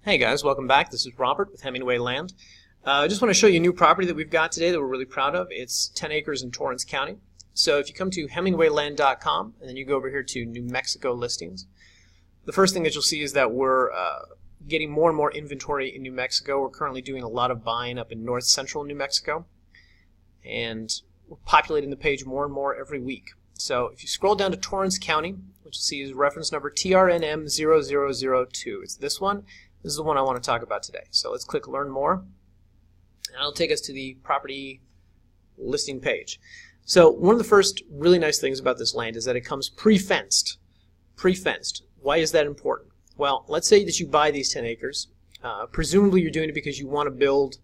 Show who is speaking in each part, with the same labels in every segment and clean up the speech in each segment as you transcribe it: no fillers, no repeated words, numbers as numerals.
Speaker 1: Hey guys, welcome back. This is Robert with Hemingway Land. I just want to show you a new property that we've got today that we're really proud of. It's 10 acres in Torrance County. So if you come to hemingwayland.com and then you go over here to New Mexico listings, the first thing that you'll see is that we're getting more and more inventory in New Mexico. We're currently doing a lot of buying up in north central New Mexico, and we're populating the page more and more every week. So if you scroll down to Torrance County, what you'll see is reference number TRNM0002. It's this one. This is the one I want to talk about today. So let's click Learn More, and it'll take us to the property listing page. So one of the first really nice things about this land is that it comes pre-fenced. Pre-fenced. Why is that important? Well, let's say that you buy these 10 acres. Presumably you're doing it because you want to build,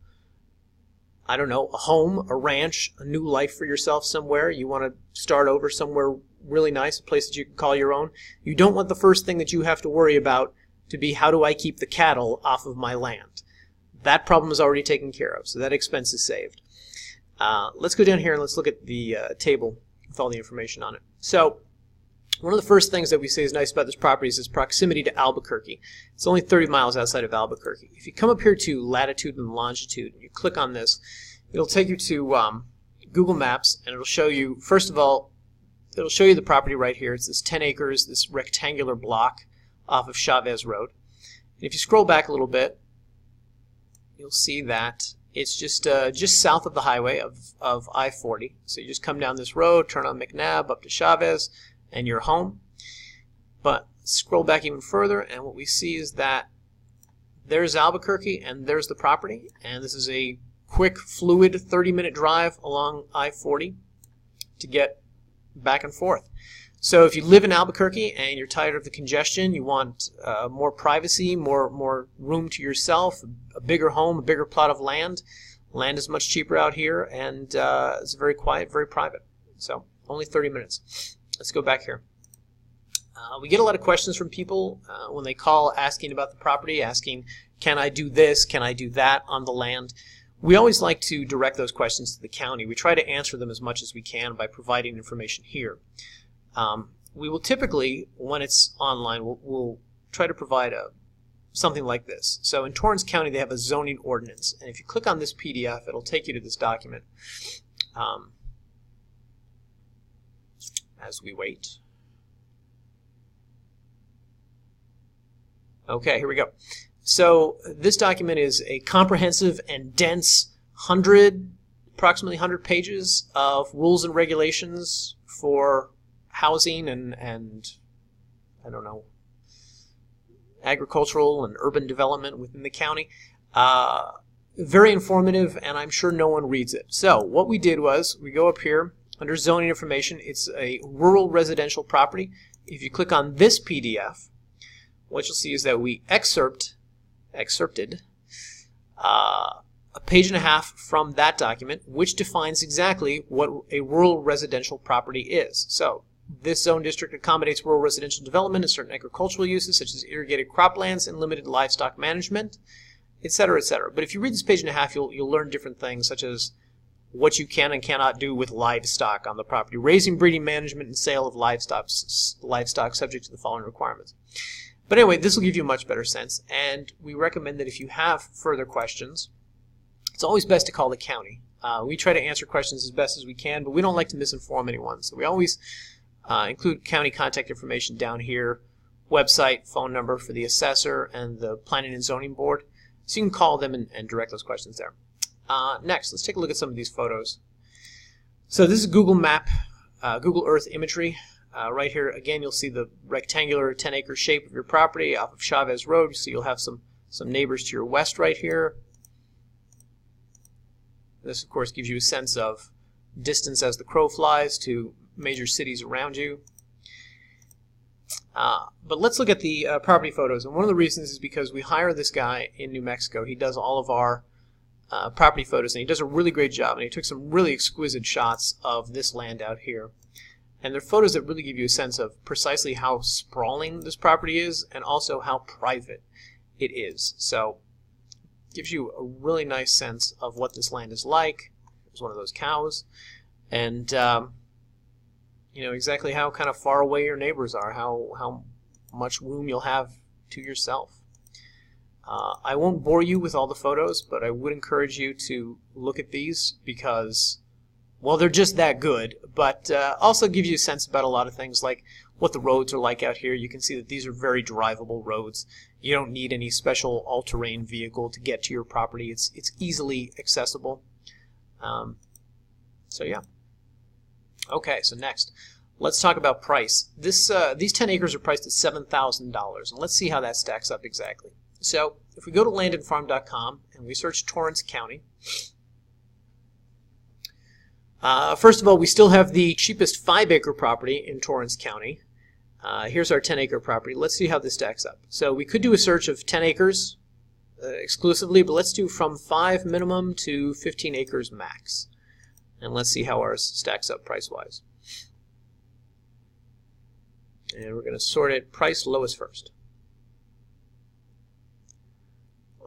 Speaker 1: I don't know, a home, a ranch, a new life for yourself somewhere. You want to start over somewhere really nice, a place that you can call your own. You don't want the first thing that you have to worry about to be, how do I keep the cattle off of my land? That problem is already taken care of, so that expense is saved. Let's go down here and let's look at the table with all the information on it. So one of the first things that we say is nice about this property is its proximity to Albuquerque. It's only 30 miles outside of Albuquerque. If you come up here to latitude and longitude and you click on this, it'll take you to Google Maps, and it'll show you, first of all, it'll show you the property right here. It's this 10 acres, this rectangular block off of Chavez Road. And if you scroll back a little bit, you'll see that it's just south of the highway of I-40. So you just come down this road, turn on McNabb up to Chavez, and you're home. But scroll back even further, and what we see is that there's Albuquerque and there's the property, and this is a quick, fluid 30-minute drive along I-40 to get back and forth. So if you live in Albuquerque and you're tired of the congestion, you want more privacy, more room to yourself, a bigger home, a bigger plot of land. Land is much cheaper out here, and it's very quiet, very private. So only 30 minutes. Let's go back here. We get a lot of questions from people when they call asking about the property, asking, can I do this, can I do that on the land? We always like to direct those questions to the county. We try to answer them as much as we can by providing information here. We will typically, when it's online, we'll try to provide something like this. So in Torrance County, they have a zoning ordinance, and if you click on this PDF, it'll take you to this document. As we wait. Okay, here we go. So this document is a comprehensive and dense approximately 100 pages of rules and regulations for housing and I don't know, agricultural and urban development within the county. Very informative, and I'm sure no one reads it. So what we did was we go up here under zoning information. It's a rural residential property. If you click on this PDF, what you'll see is that we excerpted a page and a half from that document, which defines exactly what a rural residential property is. So this zone district accommodates rural residential development and certain agricultural uses such as irrigated croplands and limited livestock management, etc., etc. But if you read this page and a half, you'll learn different things, such as what you can and cannot do with livestock on the property, raising, breeding, management, and sale of livestock subject to the following requirements. But anyway, this will give you a much better sense, and we recommend that if you have further questions, it's always best to call the county. We try to answer questions as best as we can, but we don't like to misinform anyone, so we always include county contact information down here, website, phone number for the assessor and the planning and zoning board, so you can call them and direct those questions there. Next, let's take a look at some of these photos. So this is Google Map, Google Earth imagery. Right here, again, you'll see the rectangular 10-acre shape of your property off of Chavez Road, so you'll have some neighbors to your west right here. This, of course, gives you a sense of distance as the crow flies to major cities around you. But let's look at the property photos, and one of the reasons is because we hire this guy in New Mexico. He does all of our property photos, and he does a really great job, and he took some really exquisite shots of this land out here. And they're photos that really give you a sense of precisely how sprawling this property is and also how private it is. So it gives you a really nice sense of what this land is like. There's one of those cows. And you know exactly how kind of far away your neighbors are, how much room you'll have to yourself. I won't bore you with all the photos, but I would encourage you to look at these because, well, they're just that good, but also give you a sense about a lot of things like what the roads are like out here. You can see that these are very drivable roads. You don't need any special all-terrain vehicle to get to your property. It's easily accessible. So yeah. Okay, so next, let's talk about price. These 10 acres are priced at $7,000, and let's see how that stacks up exactly. So if we go to landandfarm.com and we search Torrance County, first of all, we still have the cheapest 5-acre property in Torrance County. Here's our 10-acre property. Let's see how this stacks up. So we could do a search of 10 acres exclusively, but let's do from 5 minimum to 15 acres max. And let's see how ours stacks up price-wise. And we're going to sort it price lowest first.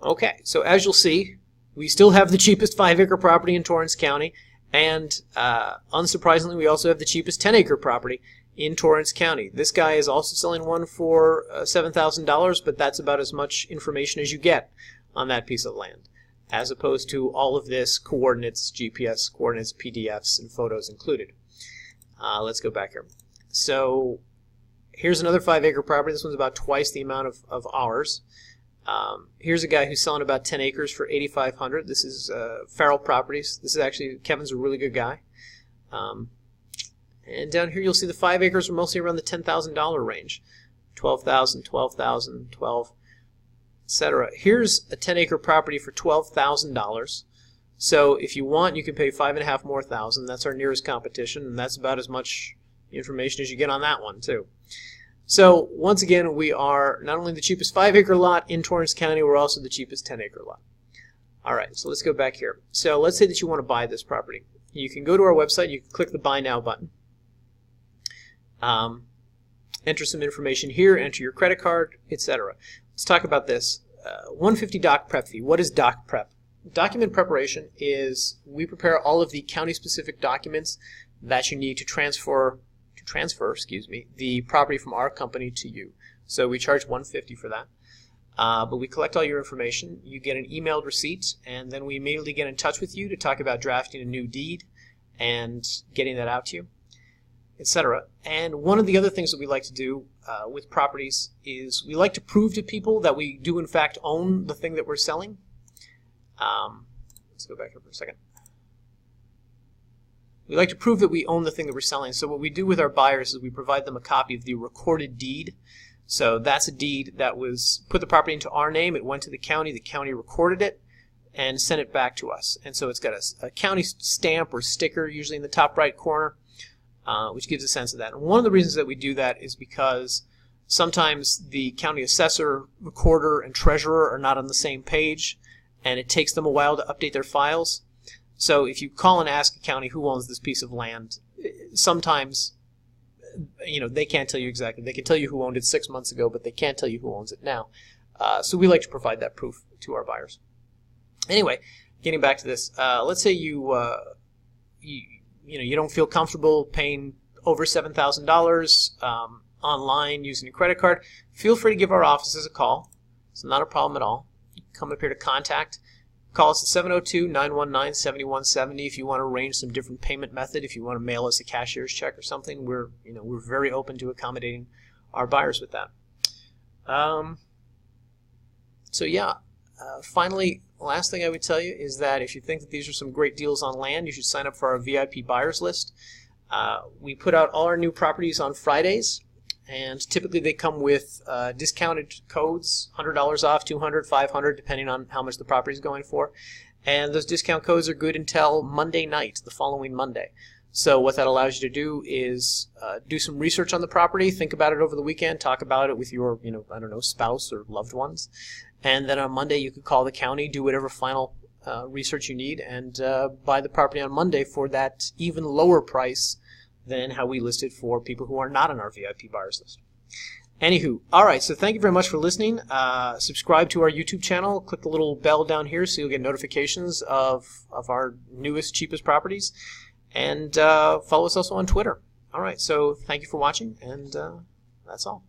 Speaker 1: Okay, so as you'll see, we still have the cheapest 5-acre property in Torrance County, and unsurprisingly, we also have the cheapest 10-acre property in Torrance County. This guy is also selling one for $7,000, but that's about as much information as you get on that piece of land, as opposed to all of this coordinates, GPS coordinates, PDFs, and photos included. Let's go back here. So here's another 5-acre property. This one's about twice the amount of ours. Here's a guy who's selling about 10 acres for $8,500. This is Farrell Properties. This is actually, Kevin's a really good guy. And down here you'll see the 5 acres are mostly around the $10,000 range. $12,000, $12,000, $12,000, etc. Here's a 10-acre property for $12,000. So if you want, you can pay $5,500 more. That's our nearest competition, and that's about as much information as you get on that one too. So once again, we are not only the cheapest 5-acre lot in Torrance County, we're also the cheapest 10-acre lot. Alright, so let's go back here. So let's say that you want to buy this property. You can go to our website, you can click the Buy Now button. Enter some information here, enter your credit card, etc. Let's talk about this. $150 doc prep fee. What is doc prep? Document preparation is we prepare all of the county-specific documents that you need to transfer the property from our company to you. So we charge $150 for that. But we collect all your information. You get an emailed receipt, and then we immediately get in touch with you to talk about drafting a new deed and getting that out to you, etc. And one of the other things that we like to do with properties is we like to prove to people that we do in fact own the thing that we're selling. Let's go back here for a second. We like to prove that we own the thing that we're selling. So what we do with our buyers is we provide them a copy of the recorded deed. So that's a deed that was put the property into our name. It went to the county recorded it, and sent it back to us. And so it's got a county stamp or sticker, usually in the top right corner, which gives a sense of that. And one of the reasons that we do that is because sometimes the county assessor, recorder, and treasurer are not on the same page, and it takes them a while to update their files. So if you call and ask a county who owns this piece of land, sometimes they can't tell you exactly. They can tell you who owned it 6 months ago, but they can't tell you who owns it now. So we like to provide that proof to our buyers. Anyway, getting back to this, let's say you don't feel comfortable paying over $7,000 online using a credit card. Feel free to give our offices a call. It's not a problem at all. Come up here to contact. Call us at 702-919-7170 if you want to arrange some different payment method. If you want to mail us a cashier's check or something, we're very open to accommodating our buyers with that. So yeah, finally, last thing I would tell you is that if you think that these are some great deals on land, you should sign up for our VIP buyers list. We put out all our new properties on Fridays, and typically they come with discounted codes, $100 off, $200, $500, depending on how much the property is going for. And those discount codes are good until Monday night, the following Monday. So what that allows you to do is do some research on the property, think about it over the weekend, talk about it with your, spouse or loved ones. And then on Monday you could call the county, do whatever final research you need, and buy the property on Monday for that even lower price than how we list it for people who are not on our VIP buyers list. Anywho, alright, so thank you very much for listening. Subscribe to our YouTube channel, click the little bell down here so you'll get notifications of our newest, cheapest properties, and follow us also on Twitter. Alright, so thank you for watching, and that's all.